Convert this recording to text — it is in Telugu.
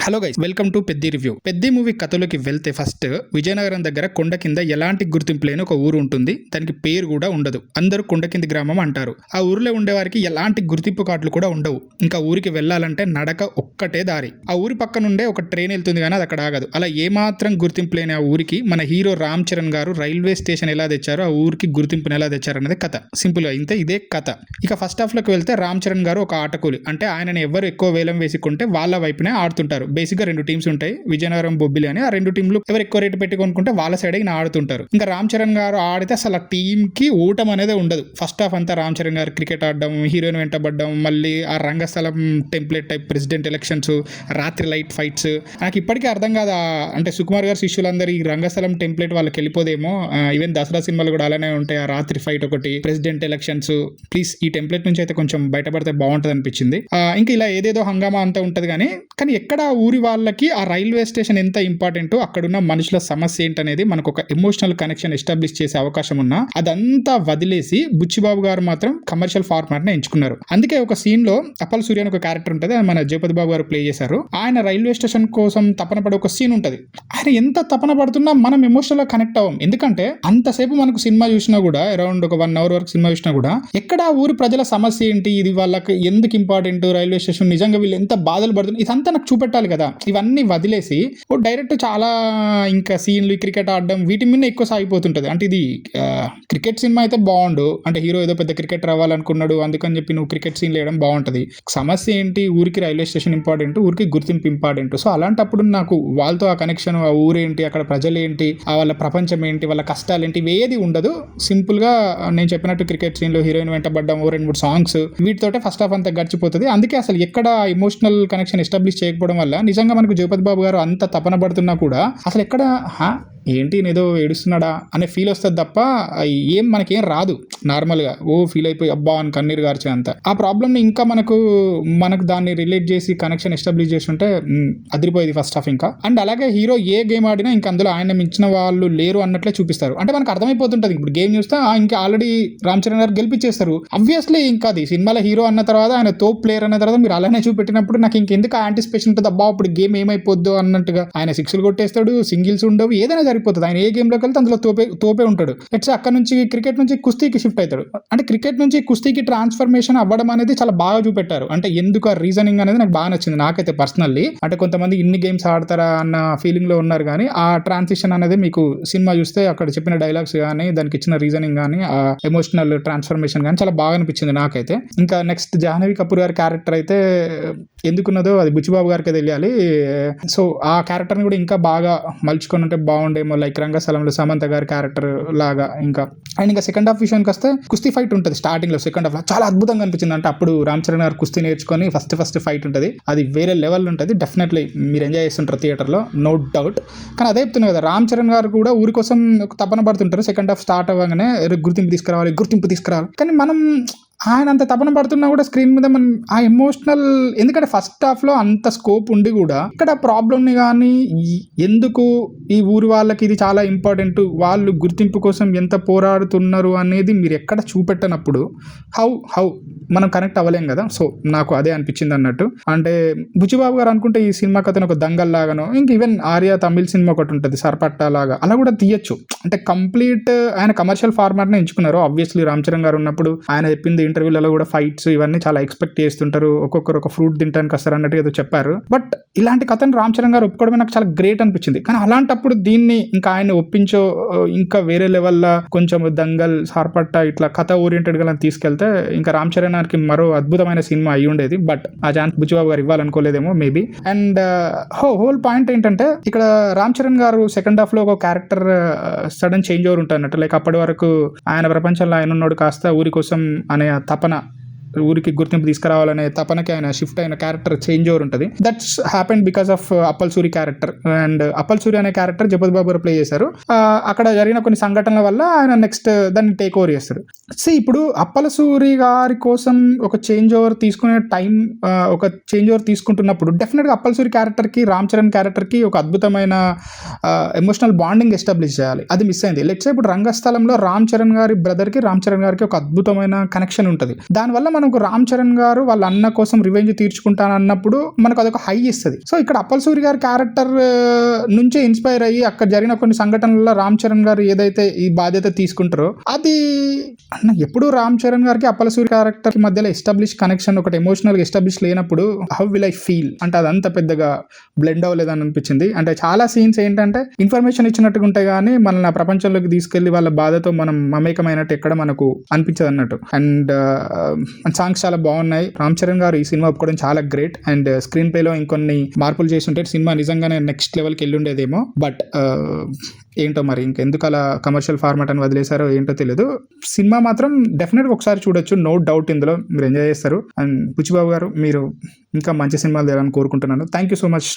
Hello guys, welcome to Peddi review. Peddi movie కథలోకి వెళ్తే ఫస్ట్ విజయనగరం దగ్గర కొండ కింద ఎలాంటి గుర్తింపు లేని ఒక ఊరు ఉంటుంది. దానికి పేరు కూడా ఉండదు. అందరూ కొండ కింది గ్రామం అంటారు. ఆ ఊర్లో ఉండేవారికి ఎలాంటి గుర్తింపు కార్డులు కూడా ఉండవు. ఇంకా ఊరికి వెళ్ళాలంటే నడక ఒక్కటే దారి. ఆ ఊరి పక్క నుండే ఒక ట్రైన్ వెళ్తుంది, కానీ అది అక్కడ ఆగదు. అలా ఏమాత్రం గుర్తింపు లేని ఆ ఊరికి మన హీరో రామ్ చరణ్ గారు రైల్వే స్టేషన్ ఎలా తెచ్చారో, ఆ ఊరికి గుర్తింపుని ఎలా తెచ్చారు అనేది కథ. సింపుల్ గా ఇంతే, ఇదే కథ. ఇక ఫస్ట్ హాఫ్ లోకి వెళ్తే రామ్ చరణ్ గారు ఒక ఆటకూలి, అంటే ఆయనని ఎవరు ఎక్కువ వేలం వేసుకుంటే వాళ్ళ వైపునే ఆడుతుంటారు. బేసిక్ గా 2 టీమ్స్ ఉంటాయి, విజయనగరం, బొబ్బిలి అని. ఆ 2 టీంలు ఎవరు ఎక్కువ రేటు పెట్టి కొనుక్కుంటే వాళ్ళ సైడ్ ఆడుతుంటారు. ఇంకా రామ్ చరణ్ గారు ఆడితే అసలు ఆ టీమ్ కి ఊటం అనేది ఉండదు. ఫస్ట్ హాఫ్ అంతా రామ్ చరణ్ గారు క్రికెట్ ఆడడం, హీరోయిన్ వెంటబడ్డం, మళ్ళీ ఆ రంగస్థలం టెంప్లెట్ టైప్ ప్రెసిడెంట్ ఎలక్షన్స్, రాత్రి లైట్ ఫైట్స్. నాకు ఇప్పటికీ అర్థం కాదు, అంటే సుకుమార్ గారు శిష్యులందరూ ఈ రంగస్థలం టెంప్లెట్ వాళ్ళకి వెళ్ళిపోదేమో. ఈవెన్ దసరా సినిమాలు కూడా అలానే ఉంటాయి. ఆ రాత్రి ఫైట్ ఒకటి, ప్రెసిడెంట్ ఎలక్షన్స్. ప్లీజ్ ఈ టెంప్లెట్ నుంచి అయితే కొంచెం బయటపడితే బాగుంటుంది అనిపించింది. ఇంకా ఇలా ఏదేదో హంగామా అంతా ఉంటది, కానీ ఎక్కడ ఊరి వాళ్ళకి ఆ రైల్వే స్టేషన్ ఎంత ఇంపార్టెంటో, అక్కడున్న మనుషుల సమస్య ఏంటనేది మనకు ఒక ఎమోషనల్ కనెక్షన్ ఎస్టాబ్లిష్ చేసే అవకాశం ఉన్నా అదంతా వదిలేసి బుచ్చిబాబు గారు మాత్రం కమర్షియల్ ఫార్మాట్ ని ఎంచుకున్నారు. అందుకే ఒక సీన్ లో అప్పల్ సూర్య అని ఒక క్యారెక్టర్ ఉంటుంది, అది మన జయపతి బాబు గారు ప్లే చేశారు. ఆయన రైల్వే స్టేషన్ కోసం తపన పడే ఒక సీన్ ఉంటది. ఆయన ఎంత తపన పడుతున్నా మనం ఎమోషనల్ గా కనెక్ట్ అవ్వం. ఎందుకంటే అంతసేపు మనకు సినిమా చూసినా కూడా, అరౌండ్ ఒక 1 అవర్ వరకు సినిమా చూసినా కూడా, ఎక్కడ ఊరి ప్రజల సమస్య ఏంటి, ఇది వాళ్ళకి ఎందుకు ఇంపార్టెంట్, రైల్వే స్టేషన్ నిజంగా వీళ్ళు ఎంత బాధలు పడుతుంది, ఇదంతా నాకు చూపెట్టాలి కదా. ఇవన్నీ వదిలేసి డైరెక్ట్ చాలా ఇంకా సీన్లు, క్రికెట్ ఆడడం, వీటి మీద ఎక్కువ సాగిపోతుంటది. అంటే ఇది క్రికెట్ సినిమా అయితే బాగుండు, అంటే హీరో ఏదో పెద్ద క్రికెటర్ అవ్వాలనుకున్నాడు అందుకని చెప్పి నువ్వు క్రికెట్ సీన్లు వేయడం బాగుంటది. సమస్య ఏంటి, ఊరికి రైల్వే స్టేషన్ ఇంపార్టెంట్, ఊరికి గుర్తింపు ఇంపార్టెంట్. సో అలాంటప్పుడు నాకు వాళ్ళతో ఆ కనెక్షన్, ఆ ఊరేంటి, అక్కడ ప్రజలు ఏంటి, వాళ్ళ ప్రపంచం ఏంటి, వాళ్ళ కష్టాలు ఏంటి, ఏది ఉండదు. సింపుల్ గా నేను చెప్పినట్టు క్రికెట్ సీన్లో హీరోయిన్ వెంటబడ్డం, 2-3 సాంగ్స్, వీటితోటే ఫస్ట్ హాఫ్ అంతా గడిచిపోతుంది. అందుకే అసలు ఎక్కడ ఎమోషనల్ కనెక్షన్ ఎస్టాబ్లిష్ చేయకపోవడం వల్ల నిజంగా మనకు జయపతి బాబు గారు అంత తపన పడుతున్నా కూడా అసలు ఎక్కడ ఏంటి ఏదో ఏడుస్తున్నాడా అనే ఫీల్ వస్తుంది తప్ప ఏం మనకేం రాదు. నార్మల్గా ఫీల్ అయిపోయి అబ్బా అని కన్నీరు గార్చే అంత. ఆ ప్రాబ్లమ్ని ఇంకా మనకు దాన్ని రిలేట్ చేసి కనెక్షన్ ఎస్టాబ్లిష్ చేసి ఉంటే అదిరిపోయేది ఫస్ట్ హాఫ్ ఇంకా. అండ్ అలాగే హీరో ఏ గేమ్ ఆడినా ఇంకా అందులో ఆయన మించిన వాళ్ళు లేరు అన్నట్లే చూపిస్తారు. అంటే మనకు అర్థమైపోతుంటుంది, ఇప్పుడు గేమ్ చూస్తే ఇంకా ఆల్రెడీ రామ్ చరణ్ గారు గెలిపించేస్తారు. ఆబ్వియస్లీ ఇంకా అది సినిమాలో హీరో అన్న తర్వాత, ఆయన తోప్ ప్లేయర్ అన్న తర్వాత మీరు అలానే చూపెట్టినప్పుడు నాకు ఇంకెందుకు యాంటిసిపేషన్ ఉంటుంది, అబ్బా ఇప్పుడు గేమ్ ఏమైపోద్దో అన్నట్టుగా. ఆయన 6లు కొట్టేస్తాడు, సింగిల్స్ ఉండవు, ఏదైనా సరిపోతుంది. ఆయన ఏ గేమ్లోకి వెళ్తే అందులో తోపే ఉంటాడు. లెట్స్ అక్కడ నుంచి క్రికెట్ నుంచి కుస్తీకి షిఫ్ట్ అవుతాడు. అంటే క్రికెట్ నుంచి కుస్తీకి ట్రాన్స్ఫర్మేషన్ అవ్వడం అనేది చాలా బాగా చూపెట్టారు. అంటే ఎందుకు ఆ రీజనింగ్ అనేది నాకు బాగా నచ్చింది, నాకైతే పర్సనల్లీ. అంటే కొంతమంది ఇన్ని గేమ్స్ ఆడతారా అన్న ఫీలింగ్ లో ఉన్నారు, కానీ ఆ ట్రాన్సిషన్ అనేది మీకు సినిమా చూస్తే అక్కడ చెప్పిన డైలాగ్స్ కానీ, దానికి ఇచ్చిన రీజనింగ్ కానీ, ఆ ఎమోషనల్ ట్రాన్స్ఫర్మేషన్ కానీ చాలా బాగా అనిపించింది నాకైతే. ఇంకా నెక్స్ట్ జాహ్నవి కపూర్ గారి క్యారెక్టర్ అయితే ఎందుకున్నదో అది బుచ్చిబాబు గారికి తెలియాలి. సో ఆ క్యారెక్టర్ని కూడా ఇంకా బాగా మలుచుకొని ఉంటే బాగుండేమో, లైక్ రంగస్థలంలో సమంత గారి క్యారెక్టర్ లాగా. ఇంకా సెకండ్ హాఫ్ విషయానికి వస్తే కుస్తీ ఫైట్ ఉంటుంది స్టార్టింగ్ లో. సెకండ్ హాఫ్ చాలా అద్భుతంగా అనిపించింది. అంటే అప్పుడు రామ్ చరణ్ గారు కుస్తీ నేర్చుకొని ఫస్ట్ ఫైట్ ఉంటుంది, అది వేరే లెవెల్ ఉంటుంది. డెఫినెట్లీ మీరు ఎంజాయ్ చేస్తుంటారు థియేటర్లో, నో డౌట్. కానీ అదే చెప్తున్నారు కదా, రామ్ చరణ్ గారు కూడా ఊరి కోసం తపన పడుతుంటారు. సెకండ్ హాఫ్ స్టార్ట్ అవ్వగానే గుర్తింపు తీసుకురావాలి. కానీ మనం ఆయన అంత తపన పడుతున్నా కూడా స్క్రీన్ మీద మనం ఆ ఎమోషనల్, ఎందుకంటే ఫస్ట్ హాఫ్ లో అంత స్కోప్ ఉండి కూడా ఇక్కడ ప్రాబ్లమ్ని కానీ, ఎందుకు ఈ ఊరి వాళ్ళకి ఇది చాలా ఇంపార్టెంట్, వాళ్ళు గుర్తింపు కోసం ఎంత పోరాడుతున్నారు అనేది మీరు ఎక్కడ చూపెట్టనప్పుడు హౌ మనం కనెక్ట్ అవ్వలేం కదా. సో నాకు అదే అనిపించింది అన్నట్టు. అంటే బుచ్చిబాబు గారు అనుకుంటే ఈ సినిమా కథను ఒక దంగల్ లాగానో, ఇంక ఈవెన్ ఆర్య తమిళ సినిమా ఒకటి ఉంటుంది సర్పట్టా లాగా, అలా కూడా తీయచ్చు. అంటే కంప్లీట్ ఆయన కమర్షియల్ ఫార్మాట్ని ఎంచుకున్నారు. ఆబ్వియస్లీ రామ్ చరణ్ గారు ఉన్నప్పుడు ఆయన చెప్పింది ఇంటర్వ్యూలలో కూడా ఫైట్స్ ఇవన్నీ చాలా ఎక్స్పెక్ట్ చేస్తుంటారు, ఒక్కొక్కరు ఒక ఫ్రూట్ తింటానికి వస్తారు అన్నట్టు ఏదో చెప్పారు. బట్ ఇలాంటి కథను రామ్ చరణ్ గారు ఒప్పుకోవడమే నాకు చాలా గ్రేట్ అనిపించింది. కానీ అలాంటప్పుడు దీన్ని ఇంకా ఆయన ఒప్పించో, ఇంకా వేరే లెవెల్లో కొంచెం దంగల్, సార్పట్టా ఇట్లా కథ ఓరియంటెడ్ గా తీసుకెళ్తే ఇంకా రామ్ చరణ్ గారికి మరో అద్భుతమైన సినిమా అయ్యి ఉండేది. బట్ ఆ ఛాన్స్ బుచ్చిబాబు గారు ఇవ్వాలనుకోలేదేమో మేబీ. అండ్ హోల్ పాయింట్ ఏంటంటే, ఇక్కడ రామ్ చరణ్ గారు సెకండ్ హాఫ్ లో ఒక క్యారెక్టర్ సడన్ చేంజ్ ఓవర్ ఉంటుంది అన్నట్టు. లైక్ అప్పటి వరకు ఆయన ప్రపంచంలో ఆయన ఉన్నాడు, కాస్త ఊరి కోసం అనే తపన, ఊరికి గుర్తింపు తీసుకురావాలనే తపనకి ఆయన షిఫ్ట్ అయిన క్యారెక్టర్ చేంజ్ ఓవర్ ఉంటుంది. That's happened because of Appal Suri character. And Appal Suri అనే క్యారెక్టర్ జగపతి బాబు గారు ప్లే చేశారు. అక్కడ జరిగిన కొన్ని సంఘటనల వల్ల ఆయన నెక్స్ట్ దాన్ని టేక్ ఓవర్ చేస్తారు. ఇప్పుడు అప్పల్ సూరి గారి కోసం ఒక చేంజ్ ఓవర్ తీసుకునే టైం, ఒక చేంజ్ ఓవర్ తీసుకుంటున్నప్పుడు డెఫినెట్గా అప్పల్ సూరి క్యారెక్టర్కి, రామ్ చరణ్ క్యారెక్టర్కి ఒక అద్భుతమైన ఎమోషనల్ బాండింగ్ ఎస్టాబ్లిష్ చేయాలి. అది మిస్ అయింది. లెట్స్ సే ఇప్పుడు రంగస్థలంలో రామ్ చరణ్ గారి బ్రదర్కి, రామ్ చరణ్ గారికి ఒక అద్భుతమైన కనెక్షన్ ఉంటుంది. దానివల్ల మనకు రామ్ చరణ్ గారు వాళ్ళ అన్న కోసం రివెంజ్ తీర్చుకుంటానన్నప్పుడు మనకు అదొక హై ఇస్తుంది. సో ఇక్కడ అప్పల్ సూరి గారి క్యారెక్టర్ నుంచే ఇన్స్పైర్ అయ్యి అక్కడ జరిగిన కొన్ని సంఘటనలలో రామ్ చరణ్ గారు ఏదైతే ఈ బాధ్యత తీసుకుంటారో అది అన్న ఎప్పుడు రామ్ చరణ్ గారికి అప్పల్ సూరి క్యారెక్టర్ మధ్యలో ఎస్టాబ్లిష్ కనెక్షన్ ఒకటి ఎమోషనల్ గా ఎస్టాబ్లిష్ లేనప్పుడు హౌ విల్ ఐ ఫీల్ అంటే అదంత పెద్దగా బ్లెండ్ అవ్వలేదని అనిపించింది. అంటే చాలా సీన్స్ ఏంటంటే ఇన్ఫర్మేషన్ ఇచ్చినట్టుగా ఉంటాయి కానీ మనల్ని ఆ ప్రపంచంలోకి తీసుకెళ్లి వాళ్ళ బాధతో మనం మమేకమైనట్టు ఎక్కడ మనకు అనిపించదు అన్నట్టు. అండ్ సాంగ్స్ చాలా బాగున్నాయి. రామ్ చరణ్ గారు ఈ సినిమా ఒప్పుకోవడం చాలా గ్రేట్. అండ్ స్క్రీన్ ప్లే లో ఇంకొన్ని మార్పులు చేసి ఉంటే సినిమా నిజంగానే నెక్స్ట్ లెవెల్కి వెళ్ళి ఉండేదేమో. బట్ ఏంటో మరి ఇంకెందుకు అలా కమర్షియల్ ఫార్మాట్ అని వదిలేశారో ఏంటో తెలియదు. సినిమా మాత్రం డెఫినెట్గా ఒకసారి చూడొచ్చు, నో డౌట్. ఇందులో మీరు ఎంజాయ్ చేస్తారు. అండ్ బుచ్చిబాబు గారు మీరు ఇంకా మంచి సినిమాలు తీయాలని కోరుకుంటున్నాను. Thank you so much.